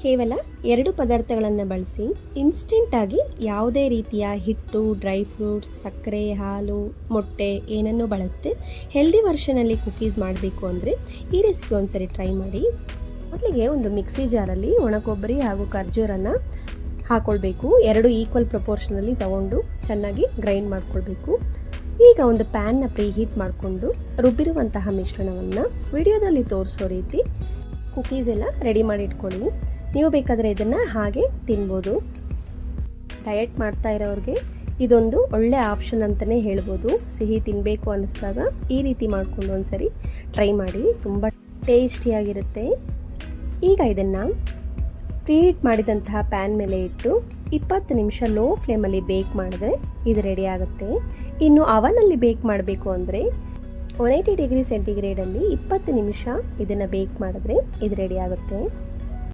ಕೇವಲ 2 ಪದಾರ್ಥಗಳನ್ನು ಬಳಸಿ ಇನ್ಸ್ಟೆಂಟಾಗಿ ಯಾವುದೇ ರೀತಿಯ ಹಿಟ್ಟು, ಡ್ರೈ ಫ್ರೂಟ್ಸ್, ಸಕ್ಕರೆ, ಹಾಲು, ಮೊಟ್ಟೆ ಏನನ್ನೂ ಬಳಸದೆ ಹೆಲ್ದಿ ವರ್ಷನಲ್ಲಿ ಕುಕೀಸ್ ಮಾಡಬೇಕು ಅಂದರೆ ಈ ರೆಸಿಪಿ ಒಂದ್ಸರಿ ಟ್ರೈ ಮಾಡಿ. ಮೊದಲಿಗೆ ಒಂದು ಮಿಕ್ಸಿ ಜಾರಲ್ಲಿ ಒಣ ಕೊಬ್ಬರಿ ಹಾಗೂ ಖರ್ಜೂರನ ಹಾಕ್ಕೊಳ್ಬೇಕು. 2 ಈಕ್ವಲ್ ಪ್ರಪೋರ್ಷನಲ್ಲಿ ತಗೊಂಡು ಚೆನ್ನಾಗಿ ಗ್ರೈಂಡ್ ಮಾಡ್ಕೊಳ್ಬೇಕು. ಈಗ ಒಂದು ಪ್ಯಾನ್ನ ಪ್ರೀಹೀಟ್ ಮಾಡಿಕೊಂಡು ರುಬ್ಬಿರುವಂತಹ ಮಿಶ್ರಣವನ್ನು ವಿಡಿಯೋದಲ್ಲಿ ತೋರಿಸೋ ರೀತಿ ಕುಕೀಸ್ ಎಲ್ಲ ರೆಡಿ ಮಾಡಿ ಇಟ್ಕೊಳ್ಳಿ. ನೀವು ಬೇಕಾದರೆ ಇದನ್ನು ಹಾಗೆ ತಿನ್ಬೋದು. ಡಯಟ್ ಮಾಡ್ತಾ ಇರೋರಿಗೆ ಇದೊಂದು ಒಳ್ಳೆ ಆಪ್ಷನ್ ಅಂತಲೇ ಹೇಳ್ಬೋದು. ಸಿಹಿ ತಿನ್ನಬೇಕು ಅನ್ನಿಸ್ದಾಗ ಈ ರೀತಿ ಮಾಡಿಕೊಂಡು ಒಂದ್ಸರಿ ಟ್ರೈ ಮಾಡಿ, ತುಂಬ ಟೇಸ್ಟಿಯಾಗಿರುತ್ತೆ. ಈಗ ಇದನ್ನು ಪ್ರೀಹೀಟ್ ಮಾಡಿದಂತಹ ಪ್ಯಾನ್ ಮೇಲೆ ಇಟ್ಟು 20 ನಿಮಿಷ ಲೋ ಫ್ಲೇಮಲ್ಲಿ ಬೇಕ್ ಮಾಡಿದ್ರೆ ಇದು ರೆಡಿ ಆಗುತ್ತೆ. ಇನ್ನು ಅವನಲ್ಲಿ ಬೇಕ್ ಮಾಡಬೇಕು ಅಂದರೆ 180 ಡಿಗ್ರಿ ಸೆಂಟಿಗ್ರೇಡಲ್ಲಿ 20 ನಿಮಿಷ ಇದನ್ನು ಬೇಕ್ ಮಾಡಿದ್ರೆ ಇದು ರೆಡಿ ಆಗುತ್ತೆ.